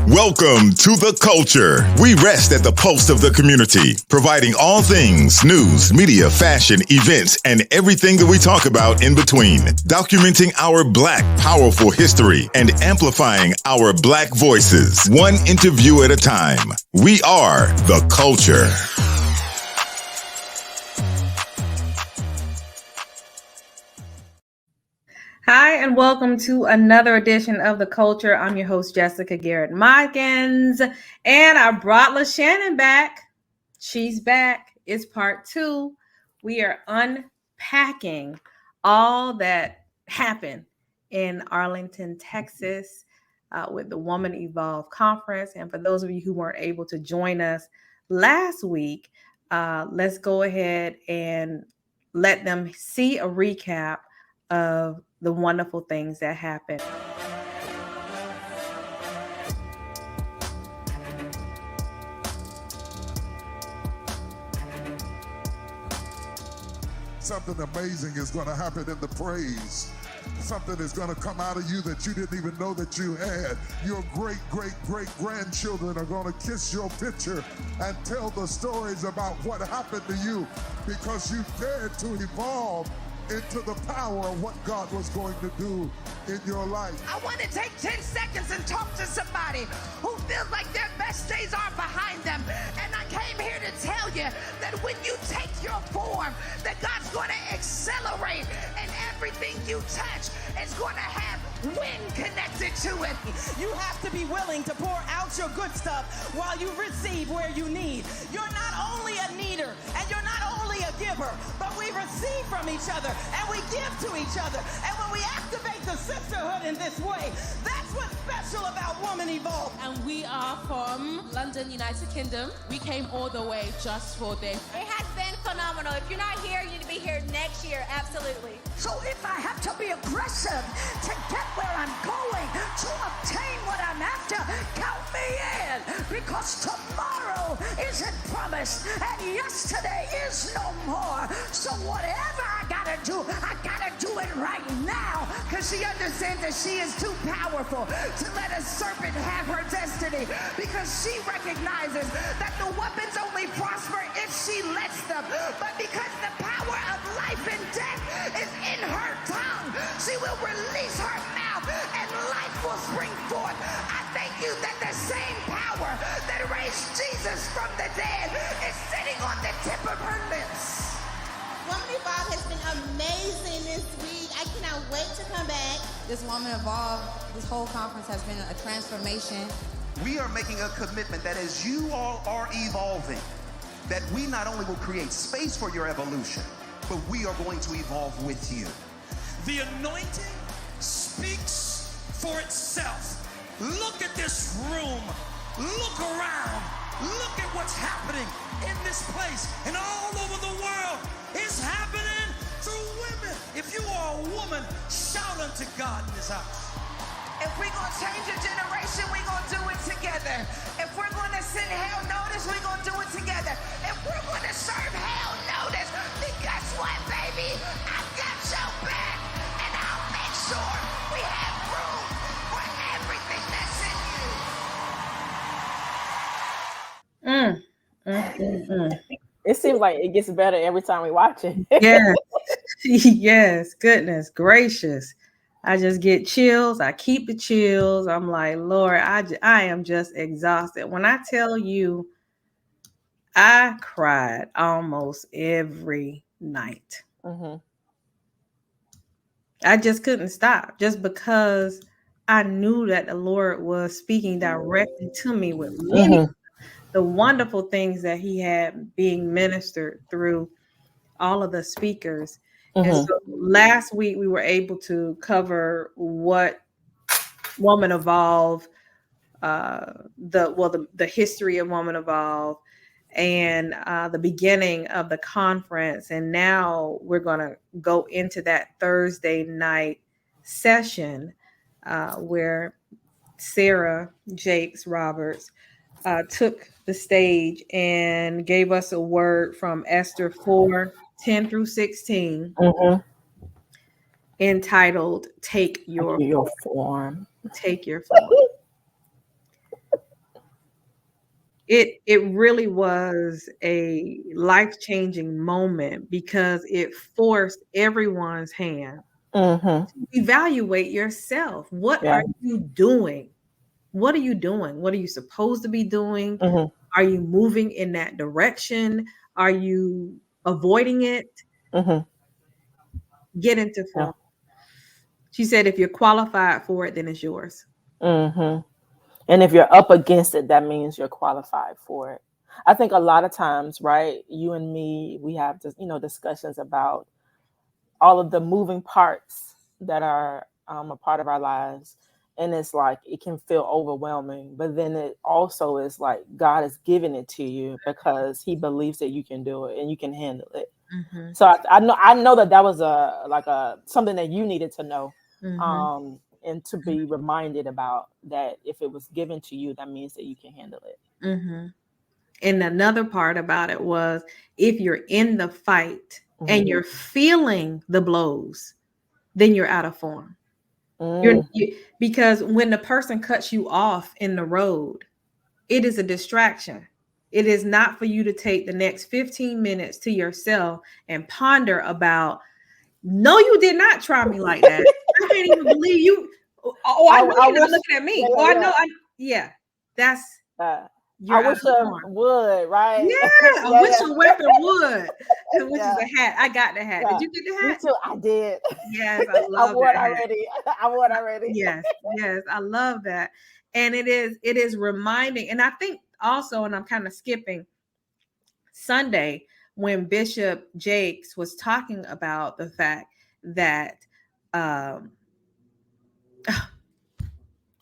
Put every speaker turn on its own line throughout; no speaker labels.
Welcome to The Culture. We rest at the pulse of the community, providing all things news, media, fashion, events, and everything that we talk about in between. Documenting our Black powerful history and amplifying our Black voices, one interview at a time. We are The Culture.
Hi, and welcome to another edition of The Culture. I'm your host, Jessica Garrett-Mykins, and I brought LaShannon back. She's back. It's part 2. We are unpacking all that happened in Arlington, Texas, with the Woman Evolve Conference. And for those of you who weren't able to join us last week, let's go ahead and let them see a recap of the wonderful things that happened.
Something amazing is going to happen in the praise. Something is going to come out of you that you didn't even know that you had. Your great-great-great-grandchildren are going to kiss your picture and tell the stories about what happened to you because you dared to evolve into the power of what God was going to do in your life.
I want to take 10 seconds and talk to somebody who feels like their best days are behind them. And I came here to tell you that when you take your form, that God's going to accelerate and everything you touch is going to have wind connected to it.
You have to be willing to pour out your good stuff while you receive where you need. You're not only a needer and you're not only a giver, but we receive from each other and we give to each other. And when we activate the sisterhood in this way, that's what's special about Woman Evolve.
And we are from London, United Kingdom. We came all the way just for this.
It has been phenomenal. If you're not here, you need to be here next year. Absolutely.
So if I have to be aggressive to get where I'm going, to obtain what I'm after, count me in, because tomorrow isn't promised and yesterday is no more. So whatever I gotta do it right now, because she understands that she is too powerful to let a serpent have her destiny, because she recognizes that the weapons only prosper if she lets them, but because the power of life and death is in her tongue, she will release her mouth and life will spring forth. I thank you that the same power that raised Jesus from the dead is sitting on the tip of her lips.
Woman Evolve has been amazing this week. I cannot wait to come back.
This Woman Evolve, this whole conference has been a transformation.
We are making a commitment that as you all are evolving, that we not only will create space for your evolution, but we are going to evolve with you.
The anointing speaks for itself. Look at this room. Look around. Look at what's happening in this place and all over the world. It's happening through women. If you are a woman, shout unto God in this house.
If we're going to change a generation, we're going to do it together. If we're going to send hell notice, we're going to do it together. If we're going to serve hell notice, then guess what, baby? I've got your back, and I'll make sure we have room for everything that's in you.
It seems like it gets better every time we watch it.
Yes. Yes. Goodness gracious. I just get chills. I keep the chills. I'm like, Lord, I am just exhausted. When I tell you, I cried almost every night.
Mm-hmm.
I just couldn't stop just because I knew that the Lord was speaking directly to me with many the wonderful things that he had being ministered through all of the speakers. And so last week we were able to cover what Woman Evolve, the history of Woman Evolve, and the beginning of the conference. And now we're going to go into that Thursday night session where Sarah Jakes Roberts took the stage and gave us a word from Esther 4:10 through 16, entitled "Take Your Form." Take your form. It really was a life-changing moment because it forced everyone's hand
Mm-hmm.
to evaluate yourself. What
Yeah.
are you doing? What are you doing? What are you supposed to be doing?
Mm-hmm.
Are you moving in that direction? Are you avoiding it?
Mm-hmm.
Get into
Yeah.
form. She said, if you're qualified for it, then it's yours.
Mm-hmm. And if you're up against it, that means you're qualified for it. I think a lot of times, right, you and me, we have just, discussions about all of the moving parts that are a part of our lives. And it's like, it can feel overwhelming, but then it also is like God is giving it to you because he believes that you can do it and you can handle it.
Mm-hmm.
So I know that was a something that you needed to know.
Mm-hmm.
And to be reminded about that if it was given to you, that means that you can handle it.
Mm-hmm. And another part about it was if you're in the fight and you're feeling the blows, then you're out of form. Because when the person cuts you off in the road, it is a distraction. It is not for you to take the next 15 minutes to yourself and ponder about, no, you did not try me like that. I can't even believe you. Oh, I know you're not looking at me. Oh, I know. That's
I
you're out
wish
of
I
form.
would, right?
Yeah, I wish a weapon would. Which is a hat. I got the hat.
Yeah.
Did you get the
Me
hat?
too. I did.
Yes, I
I
love
wore it
that hat.
already. I wore it already.
Yes, I love that. And it is reminding, and I think also, and I'm kind of skipping Sunday when Bishop Jakes was talking about the fact that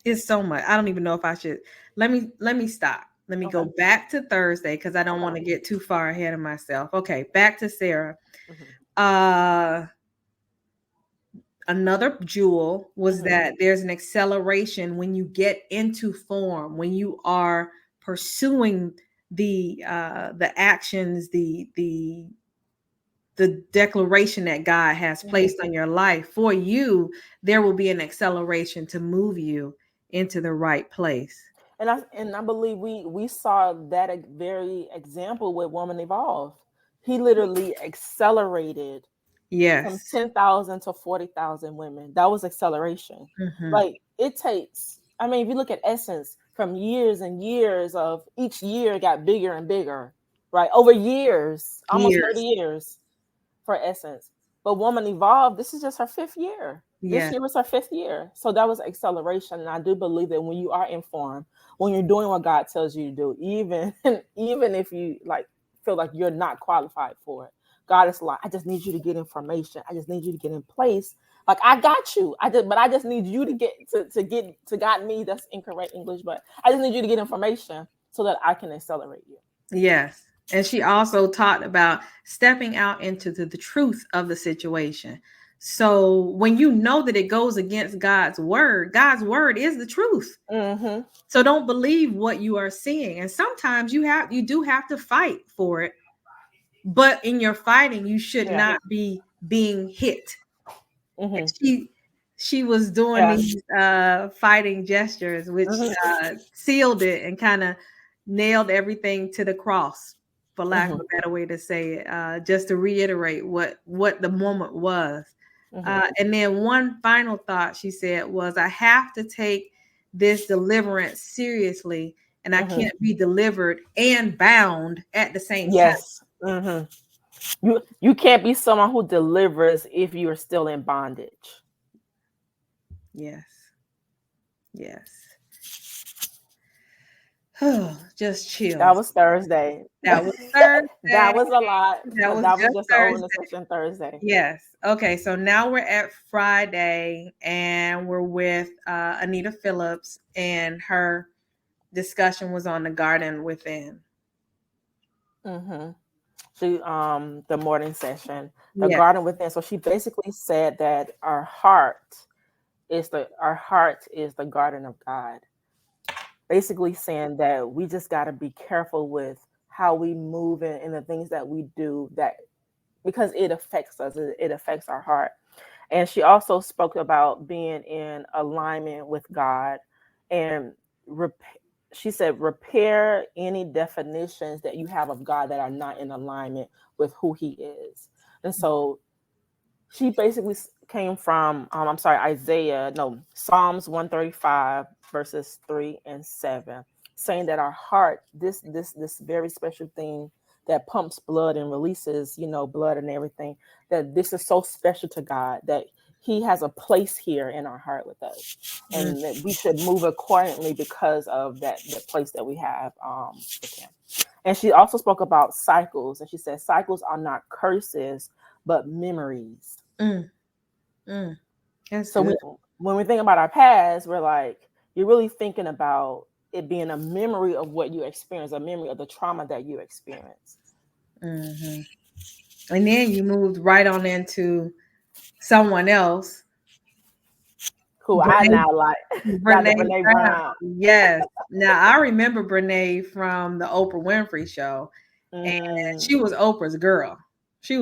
it's so much. I don't even know if I should. Let me stop. Let me go back to Thursday because I don't want to get too far ahead of myself. Okay, back to Sarah. Another jewel was that there's an acceleration when you get into form, when you are pursuing the actions, the declaration that God has placed on your life. For you, there will be an acceleration to move you into the right place.
And I believe we saw that very example with Woman Evolve. He literally accelerated from
Yes.
10,000 to 40,000 women. That was acceleration.
Mm-hmm.
Like it takes, I mean, if you look at Essence from years and years of each year got bigger and bigger, right? Over years, almost 30 years for Essence. But Woman Evolved, this is just her 5th year. This year was her 5th year. So that was acceleration. And I do believe that when you are informed, when you're doing what God tells you to do, even if you like feel like you're not qualified for it, God is like, I just need you to get information. I just need you to get in place. Like I got you. But I just need you to get to got me. That's incorrect English, but I just need you to get information so that I can accelerate you.
Yes. And she also talked about stepping out into the truth of the situation. So when you know that it goes against God's word is the truth.
Mm-hmm.
So don't believe what you are seeing. And sometimes you do have to fight for it. But in your fighting, you should not be being hit.
Mm-hmm.
She was doing these fighting gestures, which sealed it and kind of nailed everything to the cross, for lack of a better way to say it. Just to reiterate what the moment was. And then one final thought she said was, I have to take this deliverance seriously, and I can't be delivered and bound at the same time.
Yes. You can't be someone who delivers if you're still in bondage.
Yes. Just chill.
That was Thursday.
That was Thursday.
That was a lot.
That was
just an open session Thursday.
Yes. Okay. So now we're at Friday, and we're with Anita Phillips, and her discussion was on the garden within.
She the morning session, the garden within. So she basically said that our heart is the garden of God. Basically saying that we just got to be careful with how we move and the things that we do, that because it affects us, it affects our heart. And she also spoke about being in alignment with God and she said, repair any definitions that you have of God that are not in alignment with who he is. And so she basically came from, Psalms 135 verses 3 and 7, saying that our heart, this very special thing that pumps blood and releases, blood and everything, that this is so special to God that he has a place here in our heart with us, and that we should move accordingly because of that place that we have with him. And she also spoke about cycles, and she said cycles are not curses but memories. So when we think about our past, we're like, you're really thinking about it being a memory of what you experienced, a memory of the trauma that you experienced.
And then you moved right on into someone else
who I now like,
Brene Brown. Yes. Now I remember Brene from the Oprah Winfrey Show, and she was Oprah's girl. She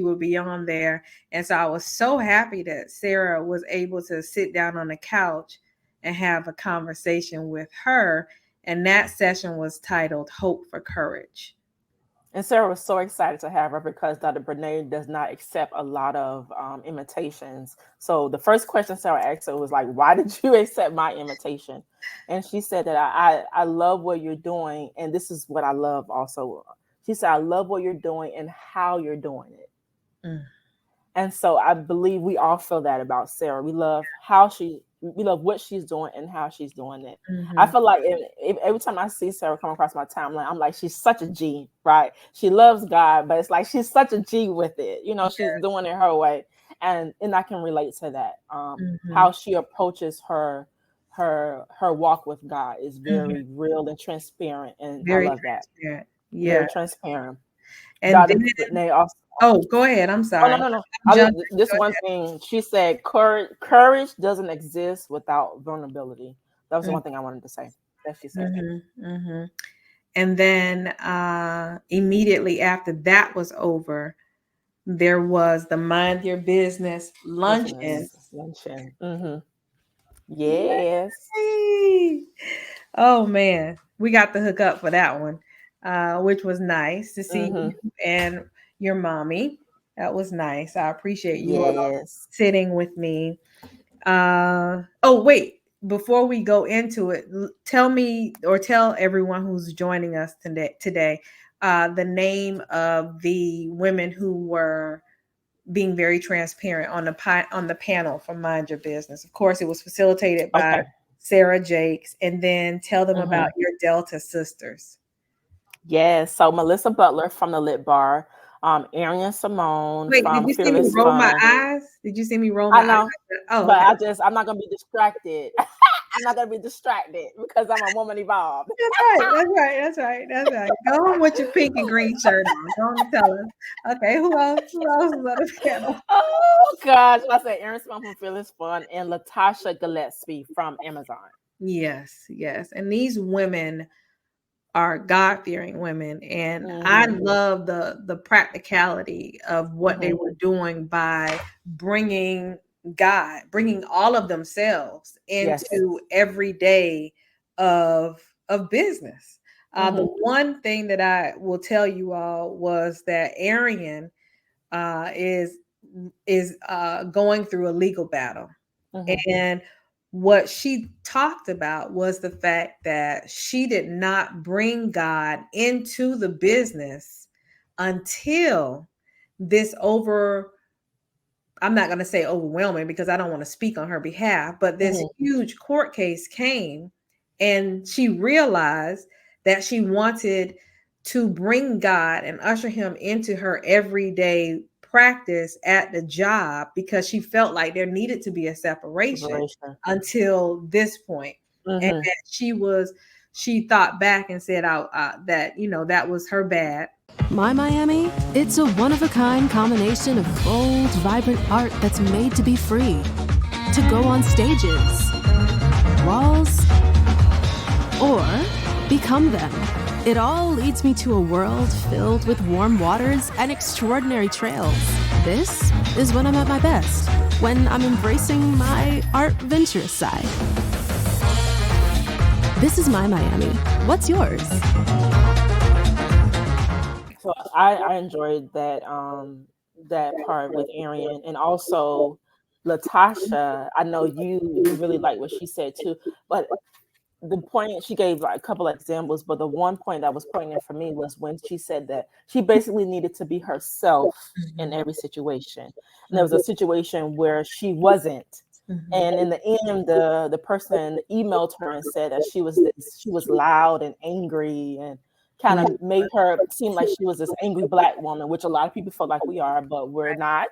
would be on there, and so I was so happy that Sarah was able to sit down on the couch and have a conversation with her. And that session was titled "Hope for Courage."
And Sarah was so excited to have her because Dr. Brene does not accept a lot of invitations. So the first question Sarah asked her was like, why did you accept my invitation? And she said that I love what you're doing. And this is what I love also. She said, I love what you're doing and how you're doing it. And so I believe we all feel that about Sarah. We love we love what she's doing and how she's doing it. I feel like every time I see Sarah come across my timeline, I'm like, she's such a G, right? She loves God, but it's like she's such a G with it. She's doing it her way. And I can relate to that. How she approaches her walk with God is very real and transparent. And I love that.
Yeah.
Very transparent.
And
Brene also.
Oh, go ahead. I'm sorry.
Oh, no. Just one thing. She said, courage doesn't exist without vulnerability. That was the one thing I wanted to say that she said.
And then immediately after that was over, there was the Mind Your Business luncheon.
Yes.
Yay. Oh, man. We got the hook up for that one, which was nice to see you and your mommy. That was nice. I appreciate you sitting with me. Wait, before we go into it, tell everyone who's joining us today the name of the women who were being very transparent on the panel from Mind Your Business. Of course, it was facilitated by Sarah Jakes, and then tell them about your Delta sisters.
Yes. So Melissa Butler from the Lit Bar, Arian Simone.
Wait, did you see me roll my eyes? Did you see me roll my eyes?
Oh, but okay. I'm not gonna be distracted. I'm not gonna be distracted because I'm a woman evolved.
That's right. Go on with your pink and green shirt on. Go on and tell us. Okay, who else is on the panel?
Oh gosh, I said Erin Simone from Fearless Fun and Latasha Gillespie from Amazon.
Yes. And these women are God-fearing women, and I love the practicality of what they were doing by bringing all of themselves into every day of business. The one thing that I will tell you all was that Arian is going through a legal battle, and what she talked about was the fact that she did not bring God into the business until this I'm not going to say overwhelming because I don't want to speak on her behalf, but this huge court case came, and she realized that she wanted to bring God and usher him into her everyday practice at the job because she felt like there needed to be a separation until this point. And that she thought back and said that that was her bad.
My Miami, it's a one-of-a-kind combination of bold, vibrant art that's made to be free, to go on stages, walls, or become them. It all leads me to a world filled with warm waters and extraordinary trails. This is when I'm at my best, when I'm embracing my art venturous side. This is my Miami. What's yours?
So I enjoyed that part with Arian, and also Latasha. I know you really like what she said too, but the point she gave like a couple of examples, but the one point that was poignant for me was when she said that she basically needed to be herself in every situation. And there was a situation where she wasn't. And in the end, the person emailed her and said that she was loud and angry and kind of made her seem like she was this angry Black woman, which a lot of people feel like we are, but we're not.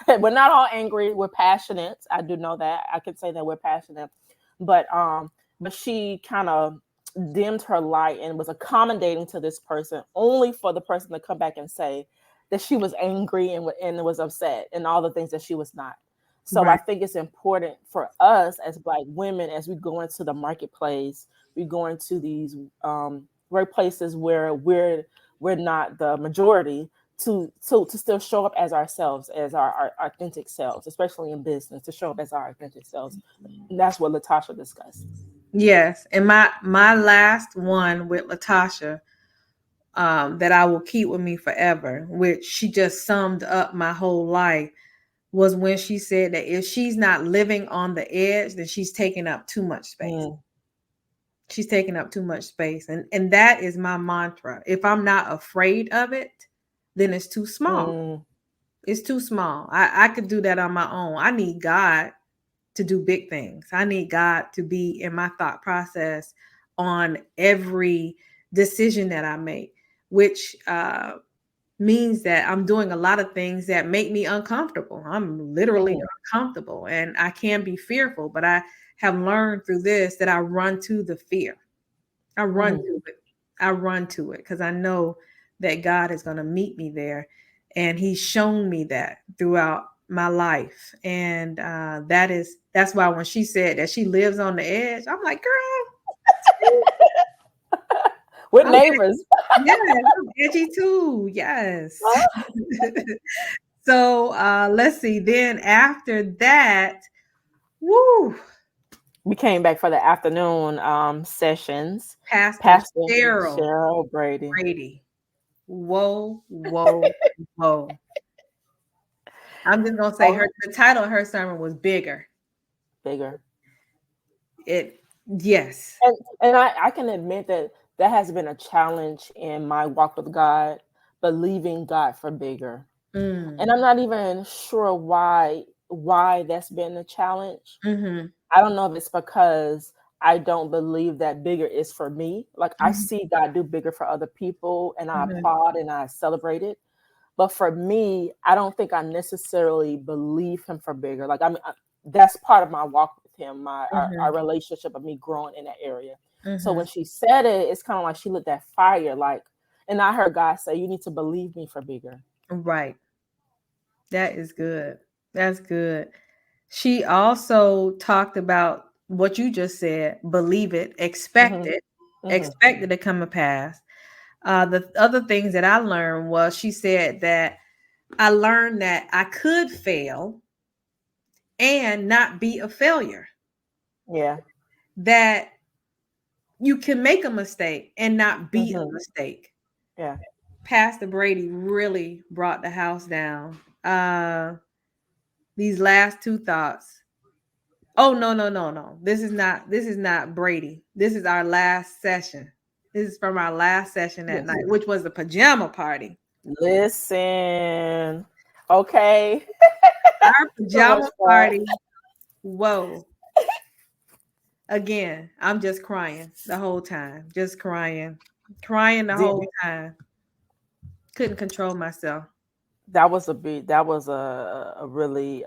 We're not all angry. We're passionate. I do know that. I can say that we're passionate. But she kind of dimmed her light and was accommodating to this person only for the person to come back and say that she was angry and was upset and all the things that she was not. So I think it's important for us as Black women, as we go into the marketplace, we go into these workplaces where we're not the majority, to still show up as ourselves, as our authentic selves, especially in business, to show up as our authentic selves. And that's what Latasha discussed.
Yes, and my last one with Latasha, that I will keep with me forever, which she just summed up my whole life, was when she said that if she's not living on the edge, then she's taking up too much space. She's taking up too much space. And that is my mantra. If I'm not afraid of it, then it's too small. It's too small. I could do that on my own. I need God to do big things. I need God to be in my thought process on every decision that I make, which means that I'm doing a lot of things that make me uncomfortable. I'm literally uncomfortable, and I can be fearful, but I have learned through this that I run to the fear. I run to it. I run to it because I know that God is going to meet me there. And he's shown me that throughout my life. And that's why when she said that she lives on the edge, I'm like, girl,
we're neighbors.
Yes, I'm edgy too. Yes. So let's see. Then after that,
we came back for the afternoon sessions.
Pastor
Cheryl
Brady. Whoa. I'm just gonna say the title of her sermon was Bigger. Yes.
And I can admit that has been a challenge in my walk with God, believing God for bigger. And I'm not even sure why that's been a challenge. I don't know if it's because I don't believe that bigger is for me. Like I see God do bigger for other people, and I applaud and I celebrate it. But for me, I don't think I necessarily believe him for bigger. Like that's part of my walk with him, our relationship of me growing in that area. So when she said it, it's kind of like she lit that fire, like, and I heard God say, you need to believe me for bigger.
Right. That is good. That's good. She also talked about what you just said, believe it, expect it, expect it to come to pass. The other things that I learned was she said that I learned that I could fail and not be a failure.
Yeah.
That you can make a mistake and not be a mistake.
Yeah.
Pastor Brady really brought the house down. These last two thoughts. Oh, no. This is not Brady. This is our last session. This is from our last session that night, which was the pajama party.
Listen. Okay.
Our pajama party. Whoa. Again, I'm just crying the whole time. Just crying the whole time. Couldn't control myself.
That was a really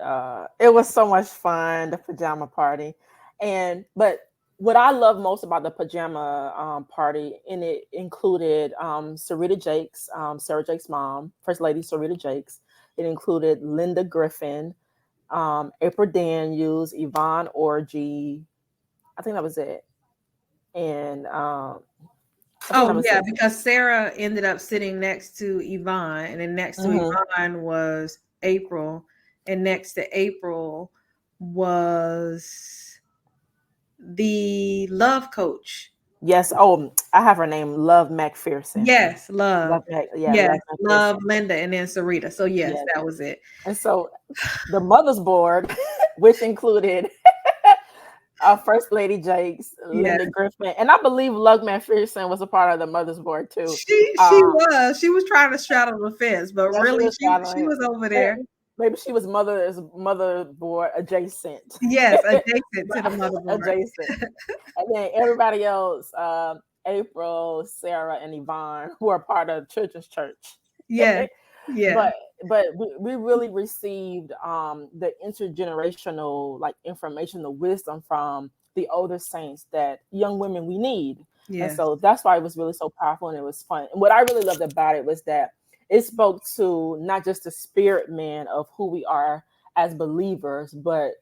it was so much fun, the pajama party. But what I love most about the pajama party, and it included Sarita Jakes, Sarah Jakes' mom, First Lady Sarita Jakes. It included Linda Griffin, April Daniels, Yvonne Orgy. I think that was it. And
because Sarah ended up sitting next to Yvonne, and then next to Yvonne was April, and next to April was the the love coach.
Yes. Oh, I have her name, Love McPherson.
Yes, Love. Yes, Love, Linda, and then Sarita. So yes, that was it.
And so the Mothers Board, which included First Lady Jakes, Linda Griffin, and I believe Love McPherson was a part of the Mothers Board too.
She was trying to straddle the fence, but really she was over there.
Maybe she was mother board adjacent.
Yes, adjacent to the mother board.
Adjacent. And then everybody else, April, Sarah, and Yvonne, who are part of Children's Church.
Yeah.
But we really received the intergenerational information, the wisdom from the older saints that young women we need. And so that's why it was really so powerful and it was fun. And what I really loved about it was that it spoke to not just the spirit man of who we are as believers, but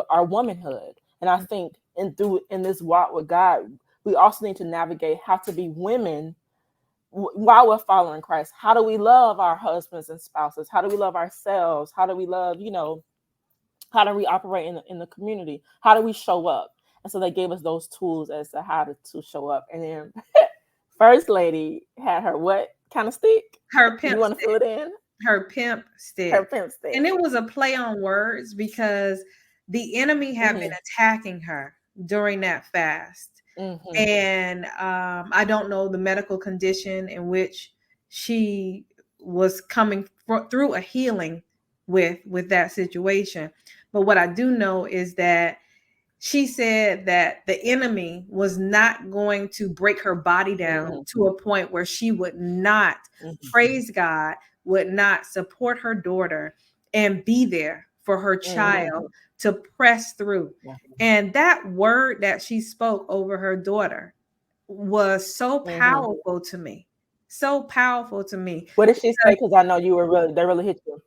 our womanhood. And I think in this walk with God, we also need to navigate how to be women while we're following Christ. How do we love our husbands and spouses? How do we love ourselves? How do we love, how do we operate in the community? How do we show up? And so they gave us those tools as to how to show up. And then First Lady had her what kind of stick?
Her pimp.
You want to fill it in?
Her pimp stick.
Her pimp stick.
And it was a play on words because the enemy had been attacking her during that fast. Mm-hmm. And I don't know the medical condition in which she was coming through a healing with that situation. But what I do know is that she said that the enemy was not going to break her body down to a point where she would not praise God, would not support her daughter and be there for her child to press through. And that word that she spoke over her daughter was so powerful to me. So powerful to me.
What did she say? Because I know they really hit you.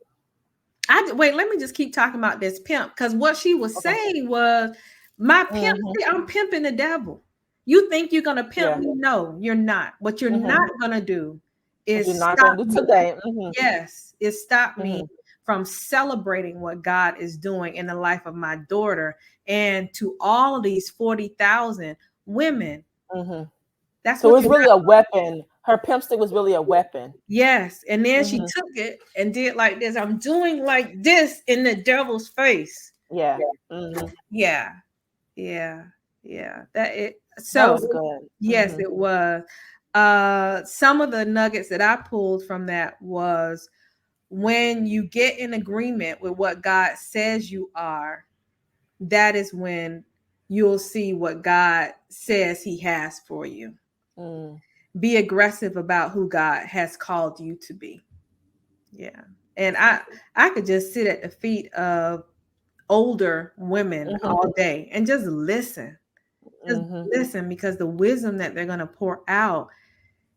Wait, let me just keep talking about this pimp. Because what she was saying was, my pimp, I'm pimping the devil. You think you're gonna pimp me? No, you're not. What you're not gonna do is stop me.
Today.
Yes, is stop me from celebrating what God is doing in the life of my daughter and to all of these 40,000 women.
That's so it was really a weapon. Her pimp stick was really a weapon.
Yes. And then she took it and did like this. I'm doing like this in the devil's face.
Yeah.
That was
good.
Yes, it was. Some of the nuggets that I pulled from that was when you get in agreement with what God says you are, that is when you'll see what God says he has for you. Be aggressive about who God has called you to be. Yeah. And I could just sit at the feet of older women all day and just listen. Just listen, because the wisdom that they're going to pour out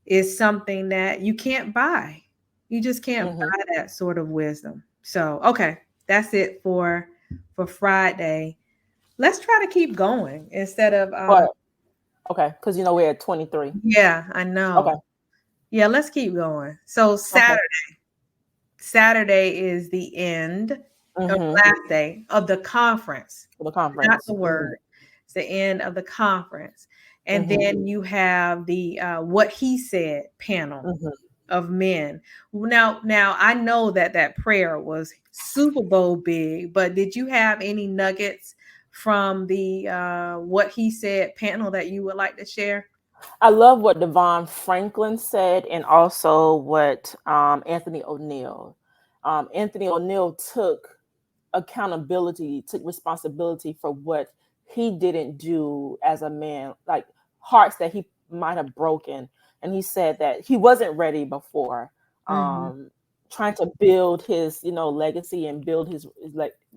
is something that you can't buy. You just can't buy that sort of wisdom. So, okay, that's it for Friday. Let's try to keep going instead of
okay, because we're at 23.
Yeah, I know.
Okay.
Yeah, let's keep going. So Saturday is the end of last day of the conference. Not the word. It's the end of the conference. And then you have the what he said panel of men. Now I know that prayer was Super Bowl big, but did you have any nuggets from the what he said panel that you would like to share?
I love what Devon Franklin said, and also what Anthony O'Neill. Anthony O'Neill took accountability, took responsibility for what he didn't do as a man, like hearts that he might have broken. And he said that he wasn't ready before, trying to build his, legacy and build his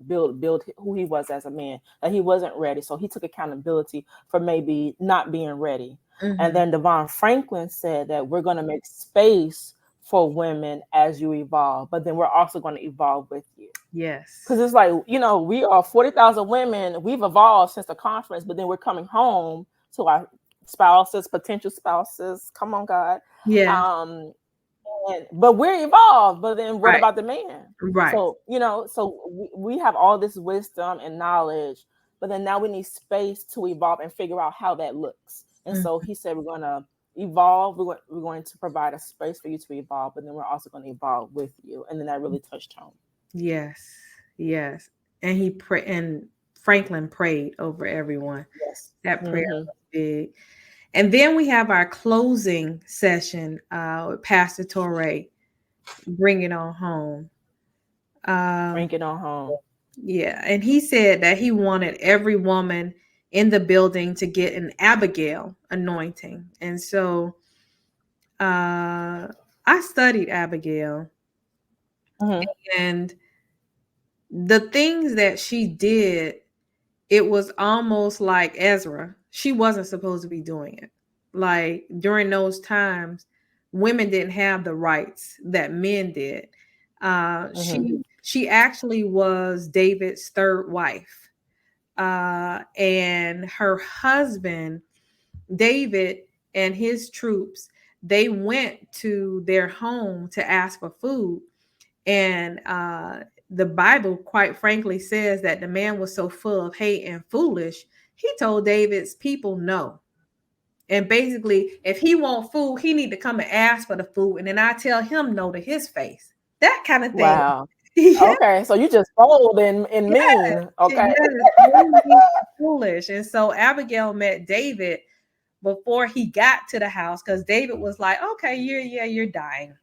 build who he was as a man, that he wasn't ready. So he took accountability for maybe not being ready. And then Devon Franklin said that we're going to make space for women as you evolve, but then we're also going to evolve with you.
Yes.
Because it's like, we are 40,000 women. We've evolved since the conference, but then we're coming home to our spouses, potential spouses. Come on, God.
Yeah.
But we're evolved, but then what about the man?
Right.
So, so we have all this wisdom and knowledge but then now we need space to evolve and figure out how that looks. And so he said, we're going to evolve. We're going to provide a space for you to evolve, but then we're also going to evolve with you. And then that really touched home.
Yes. And and Franklin prayed over everyone.
Yes.
That prayer was big. And then we have our closing session with Pastor Torre, Bring It On Home.
Bring it on home.
Yeah. And he said that he wanted every woman in the building to get an Abigail anointing. And so I studied Abigail. And the things that she did, it was almost like Ezra. She wasn't supposed to be doing it. Like during those times, women didn't have the rights that men did. She actually was David's third wife. And her husband, David, and his troops, they went to their home to ask for food. And the Bible, quite frankly, says that the man was so full of hate and foolish, he told David's people no. And basically, if he want food, he need to come and ask for the food. And then I tell him no to his face. That kind of thing.
Wow. Yeah. Okay, so you just bold and mean. Okay.
Foolish. And so Abigail met David before he got to the house, because David was like, okay, you're dying.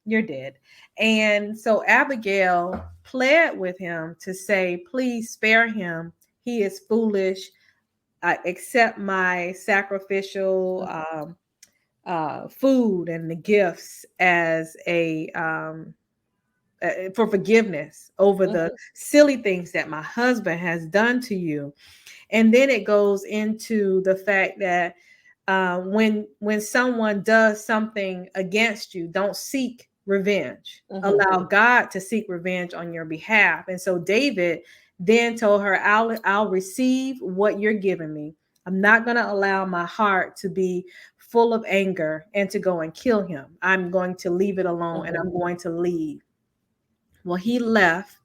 You're dead. And so Abigail pled with him to say, please spare him. He is foolish. Accept my sacrificial food and the gifts as for forgiveness over the silly things that my husband has done to you. And then it goes into the fact that when someone does something against you, don't seek revenge. Allow God to seek revenge on your behalf. And so David then told her, I'll receive what you're giving me. I'm not going to allow my heart to be full of anger and to go and kill him. I'm going to leave it alone and I'm going to leave. Well, he left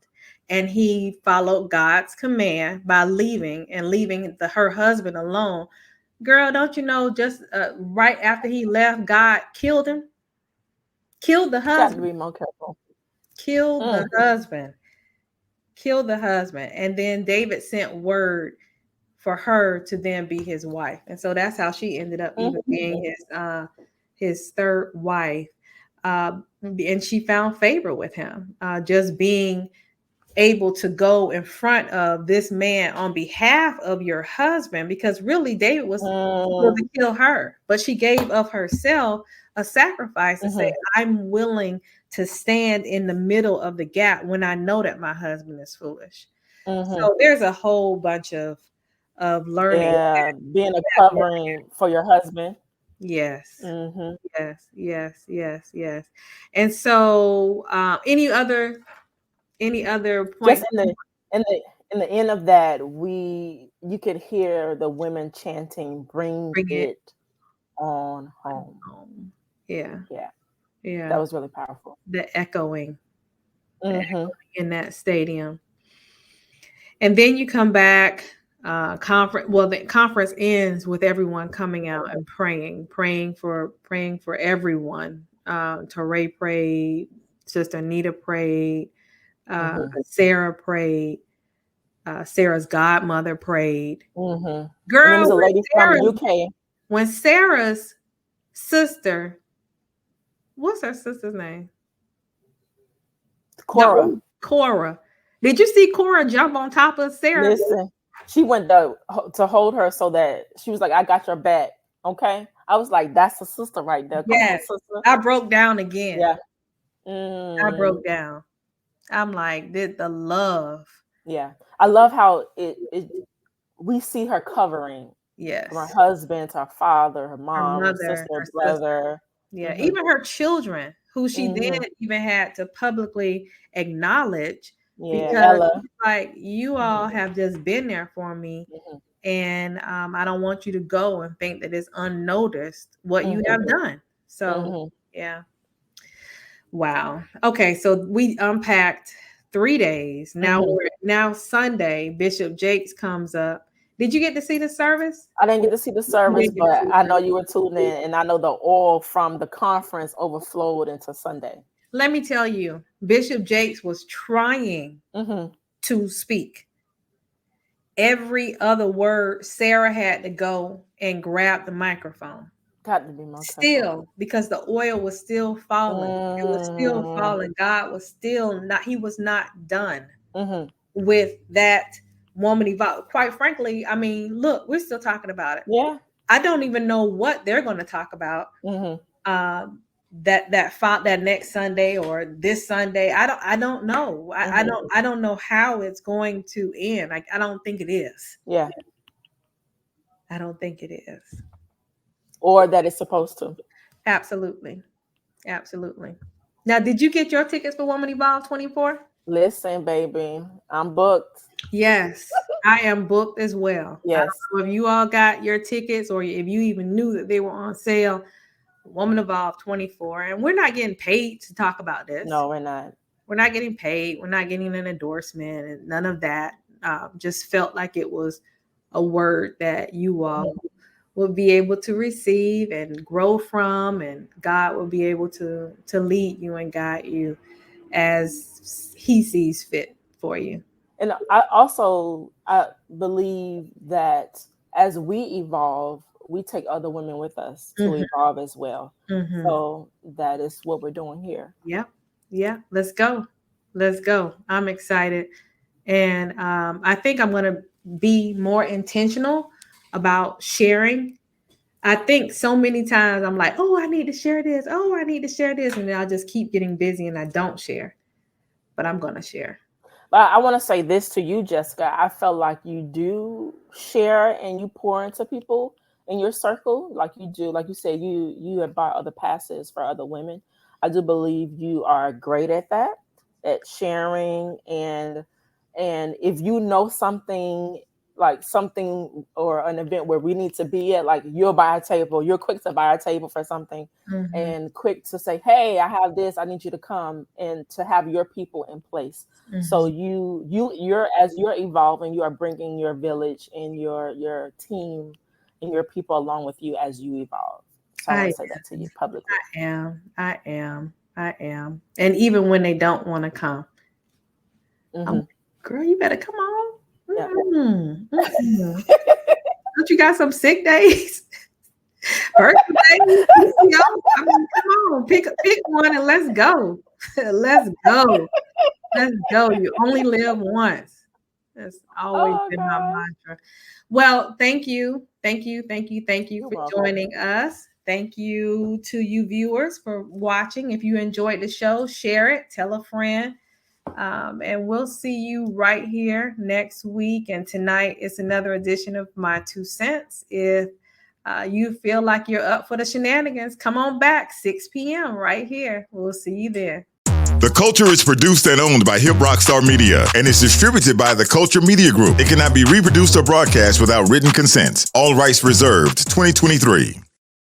and he followed God's command by leaving her husband alone. Girl, don't you know, just right after he left, God killed him. Killed the husband.
Got to be more careful.
Killed the husband. Killed the husband. And then David sent word for her to then be his wife. And so that's how she ended up even being his third wife. And she found favor with him, just being able to go in front of this man on behalf of your husband, because really David was supposed to kill her, but she gave of herself a sacrifice and say, I'm willing to stand in the middle of the gap when I know that my husband is foolish. So there's a whole bunch of learning.
Yeah, being a covering for your husband.
Yes. Yes. And so any other points?
Just in the end of that, you could hear the women chanting, bring it on home.
Yeah.
That was really powerful.
The echoing in that stadium. And then you come back, the conference ends with everyone coming out and praying for everyone. Torre prayed, Sister Anita prayed, Sarah prayed, Sarah's godmother prayed.
Girl,
there was
a lady from the UK.
When Sarah's sister, what's her sister's name?
Cora.
No, Cora. Did you see Cora jump on top of Sarah?
Listen, she went to hold her so that she was like, I got your back. Okay. I was like, that's a sister right there. Come on, sister.
I broke down again.
Yeah.
I broke down. I'm like, the love.
Yeah. I love how we see her covering.
Yes.
From her husband, her father, her mom, her sister, her brother.
Yeah. Even her children, who she then even had to publicly acknowledge.
Yeah,
because
Ella.
Like, you all have just been there for me. And I don't want you to go and think that it's unnoticed what you have done. So yeah. Wow. Okay. So we unpacked 3 days. Now Sunday, Bishop Jakes comes up. Did you get to see the service?
I didn't get to see the service, but I know you were tuned in, and I know the oil from the conference overflowed into Sunday.
Let me tell you, Bishop Jakes was trying to speak. Every other word, Sarah had to go and grab the microphone.
Got to be more
still, because the oil was still falling. It was still falling. God was still not, he was not done with that woman evolved. Quite frankly, I mean, look, we're still talking about it.
Yeah.
I don't even know what they're going to talk about. That next Sunday or this Sunday. I don't know. I don't know how it's going to end. I don't think it is.
Yeah.
I don't think it is.
Or that it's supposed to.
Absolutely. Now, did you get your tickets for Woman Evolve 24?
Listen, baby, I'm booked.
Yes, I am booked as well.
Yes.
So if you all got your tickets, or if you even knew that they were on sale, Woman Evolve 24. And we're not getting paid to talk about this.
No, we're not.
We're not getting paid. We're not getting an endorsement and none of that. Just felt like it was a word that you all will be able to receive and grow from, and God will be able to lead you and guide you as he sees fit for you.
And I believe that as we evolve, we take other women with us to evolve as well. So that is what we're doing here.
Yeah. Let's go. I'm excited. And I think I'm going to be more intentional about sharing. I think so many times I'm like, oh, I need to share this. And then I'll just keep getting busy and I don't share. But I'm going to share.
But I want to say this to you, Jessica. I felt like you do share and you pour into people in your circle, like you do. Like you said, you have bought other passes for other women. I do believe you are great at that, at sharing. And if you know something, like something or an event where we need to be at, like you'll buy a table, you're quick to buy a table for something and quick to say, hey, I have this, I need you to come, and to have your people in place. So you're as you're evolving, you are bringing your village and your team and your people along with you as you evolve. So I want to say that to you publicly.
I am. And even when they don't want to come, I'm like, girl, you better come on.
Yeah.
Don't you got some sick days? Birthday days? I mean, come on, pick one and let's go. Let's go. You only live once. That's always been my mantra. Well, thank you for joining us. Thank you to you viewers for watching. If you enjoyed the show, share it, tell a friend. And we'll see you right here next week. And tonight is another edition of My 2 Cents. If you feel like you're up for the shenanigans, come on back, 6 p.m. right here. We'll see you there.
The Culture is produced and owned by Hip Rockstar Media and is distributed by the Culture Media Group. It cannot be reproduced or broadcast without written consent. All rights reserved. 2023.